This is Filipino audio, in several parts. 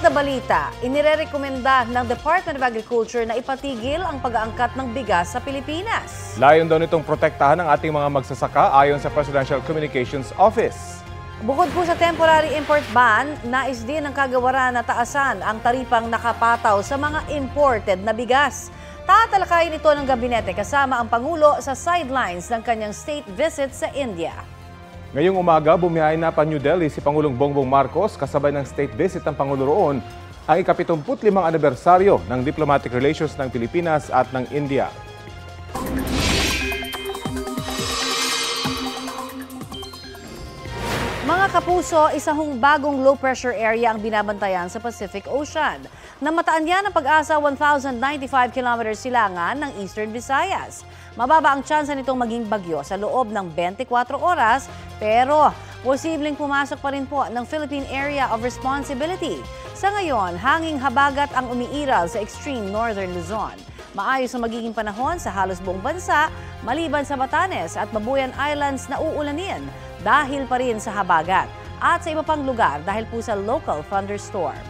na balita, inirekomenda ng Department of Agriculture na ipatigil ang pag-aangkat ng bigas sa Pilipinas. Layon daw nitong protektahan ang ating mga magsasaka ayon sa Presidential Communications Office. Bukod po sa temporary import ban, nais din ng kagawaran na taasan ang taripang nakapataw sa mga imported na bigas. Tatalakayin ito ng gabinete kasama ang Pangulo sa sidelines ng kanyang state visit sa India. Ngayong umaga, bumiyahe na pa New Delhi si Pangulong Bongbong Marcos kasabay ng state visit ng Pangulo roon ang ika-75 anibersaryo ng diplomatic relations ng Pilipinas at ng India. Mga kapuso, isang bagong low-pressure area ang binabantayan sa Pacific Ocean. Namataan yan ang Pag-asa 1,095 km silangan ng Eastern Visayas. Mababa ang tsansa nitong maging bagyo sa loob ng 24 oras, pero posibleng pumasok pa rin po ng Philippine Area of Responsibility. Sa ngayon, hanging habagat ang umiiral sa extreme northern Luzon. Maayos ang magiging panahon sa halos buong bansa, maliban sa Batanes at Babuyan Islands na uulanin dahil pa rin sa habagat at sa iba pang lugar dahil po sa local thunderstorm.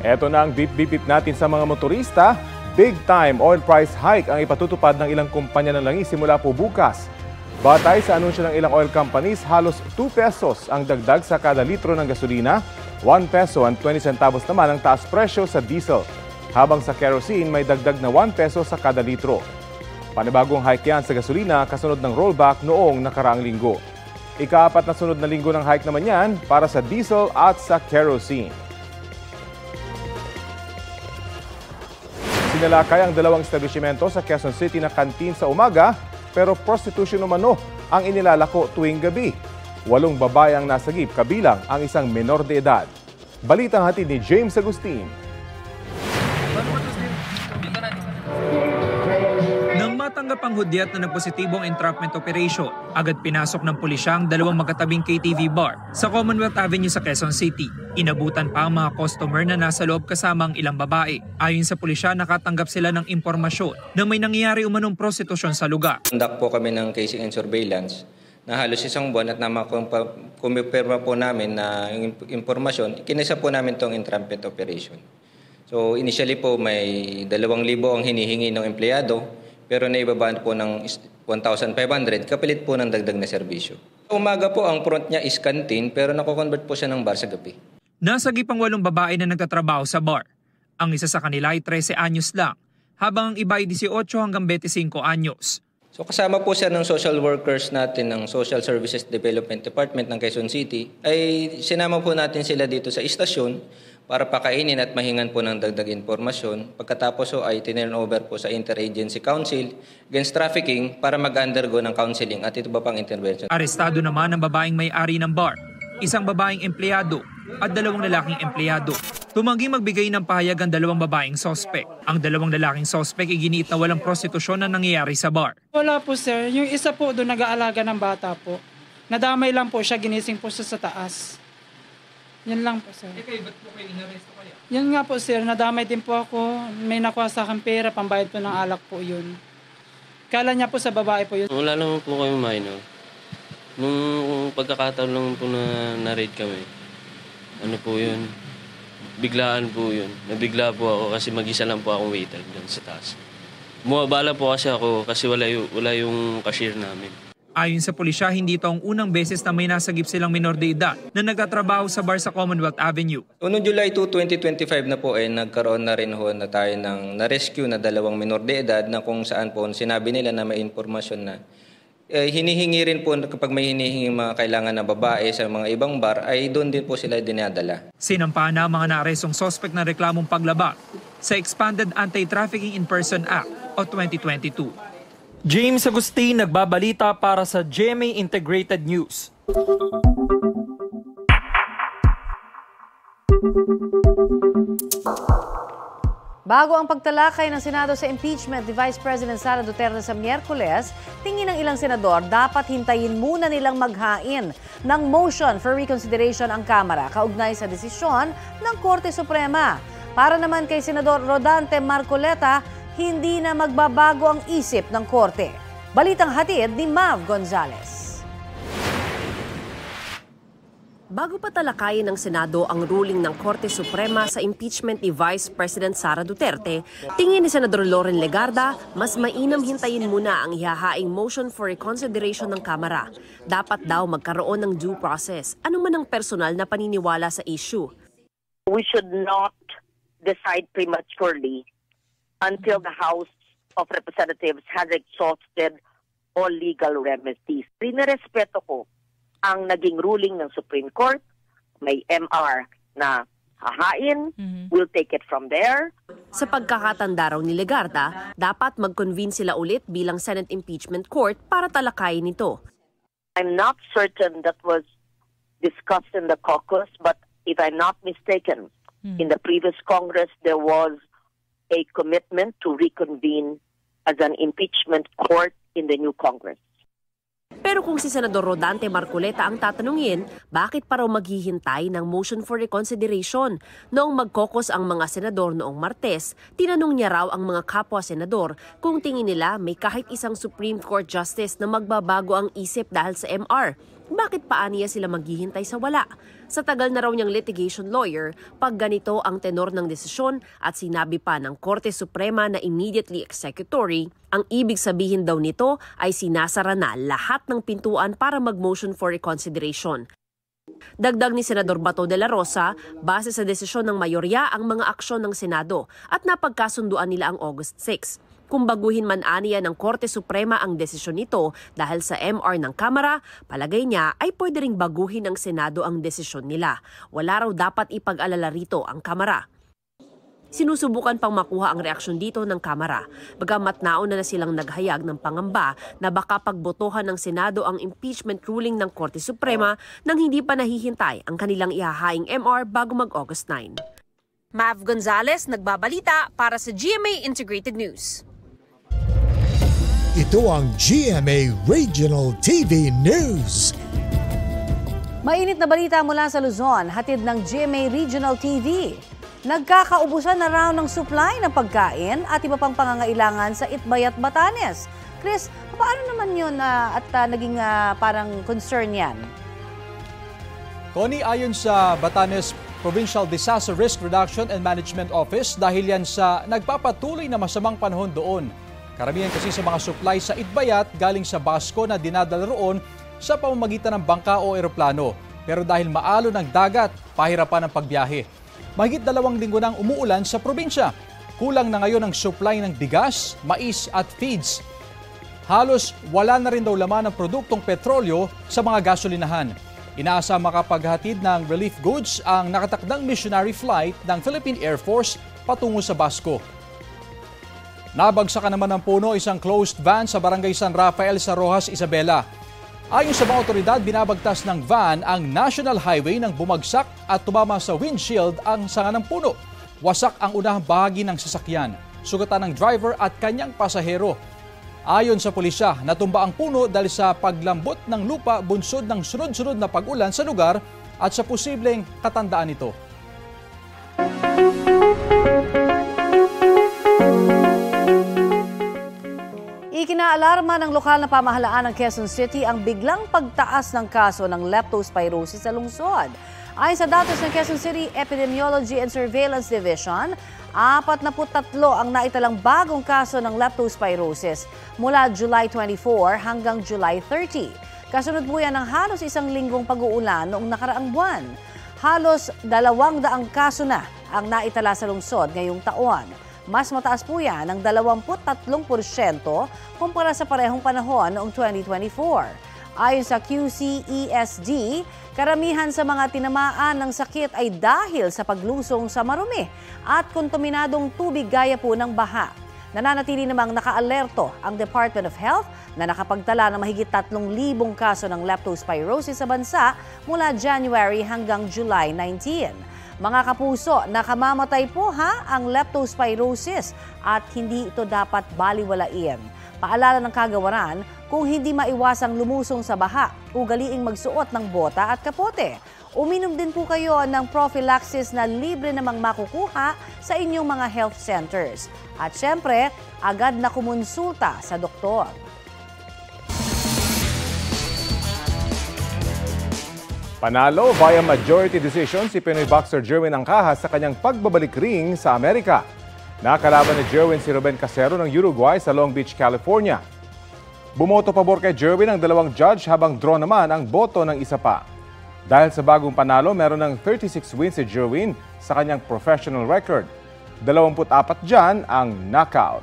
Eto na ang bip-bip natin sa mga motorista. Big time oil price hike ang ipatutupad ng ilang kumpanya ng langis simula po bukas. Batay sa anunsyo ng ilang oil companies, halos 2 pesos ang dagdag sa kada litro ng gasolina, 1 peso and 20 centavos naman ang taas presyo sa diesel. Habang sa kerosene may dagdag na 1 peso sa kada litro. Panibagong hike yan sa gasolina kasunod ng rollback noong nakaraang linggo. Ika-4 na sunod na linggo ng hike naman yan para sa diesel at sa kerosene. Sinalakay ang 2 establishmento sa Quezon City na kantin sa umaga pero prostitution umano ang inilalako tuwing gabi. 8 babae ang nasagip kabilang ang isang menor de edad. Balitang hatid ni James Agustin. Nang matanggap ang hudyat na nagpositibong entrapment operation, agad pinasok ng pulisya ang 2 magkatabing KTV bar sa Commonwealth Avenue sa Quezon City. Inabutan pa ang mga customer na nasa loob kasama ang ilang babae. Ayon sa pulisya, nakatanggap sila ng impormasyon na may nangyayari umanong prostitusyon sa lugar. Conduct po kami ng casing and surveillance na halos 1 buwan at kumpirma po namin na yung impormasyon, kinisa po namin itong entrapment operation. So initially po may 2,000 ang hinihingi ng empleyado pero naibabaan po ng 1,500 kapalit po ng dagdag na serbisyo. Umaga po ang front niya is canteen pero nako-convert po siya ng bar sa gabi. Nasagip ang 8 babae na nagtatrabaho sa bar. Ang isa sa kanila ay 13 anyos lang, habang ang iba ay 18 hanggang 25 anyos. So kasama po siya ng social workers natin ng Social Services Development Department ng Quezon City, ay sinama po natin sila dito sa istasyon para pakainin at mahingan po ng dagdag impormasyon. Pagkatapos ay tinurn over po sa Interagency Council Against Trafficking para mag-undergo ng counseling at ito pa pang intervention. Arestado naman ang babaeng may-ari ng bar, isang babaeng empleyado at 2 lalaking empleyado. Tumangging magbigay ng pahayag ang 2 babaeng sospek. Ang 2 lalaking sospek ay giniit na walang prostitusyon na nangyayari sa bar. Wala po sir, yung isa po doon nag-aalaga ng bata po. Nadamay lang po siya, ginising po siya sa taas. Yan lang po sir. Kayo, ba't po kayo inaresto kaya? Yan nga po sir, nadamay din po ako. May nakuha sa akin pera, pambayad po ng alak po yun. Kala niya po sa babae po yun. Wala naman po kami minor. Nung pagkakataon lang po na na-raid kami, ano po yun, biglaan po yun. Nabigla po ako kasi mag-isa lang po akong waiter dyan sa taas. Bumabala po kasi ako kasi wala yung cashier namin. Ayon sa pulisya, hindi ito ang unang beses na may nasagip silang minor de edad na nagtatrabaho sa bar sa Commonwealth Avenue. Noong July 2, 2025 na po nagkaroon na rin ho na tayo ng na-rescue na 2 minor de edad na kung saan po sinabi nila na may impormasyon na hinihingi rin po kapag may hinihingi mga kailangan na babae sa mga ibang bar ay doon din po sila dinadala. Sinampahan na ang mga naarestong sospek na reklamong paglabag sa Expanded Anti-Trafficking in Person Act o 2022. James Agustin nagbabalita para sa GMA Integrated News. Bago ang pagtalakay ng Senado sa impeachment ni Vice President Sara Duterte sa Miyerkules, tingin ng ilang senador dapat hintayin muna nilang maghain ng motion for reconsideration ang Kamara kaugnay sa desisyon ng Korte Suprema. Para naman kay Senador Rodante Marcoleta, hindi na magbabago ang isip ng Korte. Balitang hatid ni Mav Gonzales. Bago pa talakayin ng Senado ang ruling ng Korte Suprema sa impeachment ni Vice President Sara Duterte, tingin ni Senador Loren Legarda, mas mainam hintayin muna ang ihahaing motion for reconsideration ng Kamara. Dapat daw magkaroon ng due process, anuman ang personal na paniniwala sa issue. We should not decide prematurely until the House of Representatives has exhausted all legal remedies. Rinerespeto ko ang naging ruling ng Supreme Court. May MR na hahain, we'll take it from there. Sa pagkakatanda raw ni Legarda, dapat mag-convene sila ulit bilang Senate Impeachment Court para talakayin ito. I'm not certain that was discussed in the caucus, but if I'm not mistaken, in the previous Congress there was a commitment to reconvene as an impeachment court in the new Congress. Pero kung si Senador Rodante Marcoleta ang tatanungin, bakit pa raw maghihintay ng motion for reconsideration? Noong mag-caucus ang mga senador noong Martes, tinanong niya raw ang mga kapwa-senador kung tingin nila may kahit isang Supreme Court Justice na magbabago ang isip dahil sa MR. Bakit pa aniya sila maghihintay sa wala? Sa tagal na raw niyang litigation lawyer, pag ganito ang tenor ng desisyon at sinabi pa ng Korte Suprema na immediately executory, ang ibig sabihin daw nito ay sinasara na lahat ng pintuan para mag-motion for reconsideration. Dagdag ni Senador Bato de la Rosa, base sa desisyon ng mayorya ang mga aksyon ng Senado at napagkasunduan nila ang August 6. Kung baguhin man aniya ng Korte Suprema ang desisyon nito dahil sa MR ng Kamara, palagay niya ay pwede ring baguhin ng Senado ang desisyon nila. Wala raw dapat ipag-alala rito ang Kamara. Sinusubukan pang makuha ang reaksyon dito ng Kamara, bagamat nauna na silang naghayag ng pangamba na baka pagbotohan ng Senado ang impeachment ruling ng Korte Suprema nang hindi pa nahihintay ang kanilang ihahaing MR bago mag-August 9. Mav Gonzalez, nagbabalita para sa GMA Integrated News. Ito ang GMA Regional TV News. Mainit na balita mula sa Luzon, hatid ng GMA Regional TV. Nagkakaubusan na raw ng supply ng pagkain at iba pang pangangailangan sa Itbayat, Batanes. Chris, paano naman yun at naging parang concern yan? Connie, ayon sa Batanes Provincial Disaster Risk Reduction and Management Office, dahil yan sa nagpapatuloy na masamang panahon doon. Karamihan kasi sa mga supply sa Itbayat galing sa Basco na dinadala roon sa pamamagitan ng bangka o eroplano. Pero dahil maalon ng dagat, pahirapan ang pagbiyahe. Mahigit 2 linggo nang umuulan sa probinsya. Kulang na ngayon ang supply ng bigas, mais at feeds. Halos wala na rin daw laman ng produktong petrolyo sa mga gasolinahan. Inaasa makapaghatid ng relief goods ang nakatakdang missionary flight ng Philippine Air Force patungo sa Basco. Nabagsakan naman ng puno isang closed van sa barangay San Rafael sa Rojas, Isabela. Ayon sa mga otoridad, binabagtas ng van ang National Highway nang bumagsak at tumama sa windshield ang sanga ng puno. Wasak ang unahang bahagi ng sasakyan, sugatan ng driver at kanyang pasahero. Ayon sa pulisya, natumba ang puno dahil sa paglambot ng lupa bunsod ng sunod-sunod na pag-ulan sa lugar at sa posibleng katandaan nito. Ikinaalarma ng lokal na pamahalaan ng Quezon City ang biglang pagtaas ng kaso ng leptospirosis sa lungsod. Ayon sa datos ng Quezon City Epidemiology and Surveillance Division, 43 ang naitalang bagong kaso ng leptospirosis mula July 24 hanggang July 30. Kasunod po yan ng halos 1 linggong pag-uulan noong nakaraang buwan. Halos 200 kaso na ang naitala sa lungsod ngayong taon. Mas mataas po yan ng 23% kumpara sa parehong panahon noong 2024. Ayon sa QCESD, karamihan sa mga tinamaan ng sakit ay dahil sa paglusong sa marumi at kontaminadong tubig gaya po ng baha. Nananatili namang nakaalerto ang Department of Health na nakapagtala ng mahigit 3,000 kaso ng leptospirosis sa bansa mula January hanggang July 19. Mga kapuso, nakamamatay po ang leptospirosis at hindi ito dapat baliwalain. Paalala ng kagawaran, kung hindi maiwasang lumusong sa baha, ugaliing magsuot ng bota at kapote. Uminom din po kayo ng prophylaxis na libre namang makukuha sa inyong mga health centers. At syempre, agad na kumonsulta sa doktor. Panalo via majority decision si Pinoy boxer Jerwin Angcaja sa kanyang pagbabalik ring sa Amerika. Nakalaban ni Jerwin si Ruben Casero ng Uruguay sa Long Beach, California. Bumoto pabor kay Jerwin ang dalawang judge habang draw naman ang boto ng isa pa. Dahil sa bagong panalo, meron ng 36 wins si Jerwin sa kanyang professional record. 24 dyan ang knockout.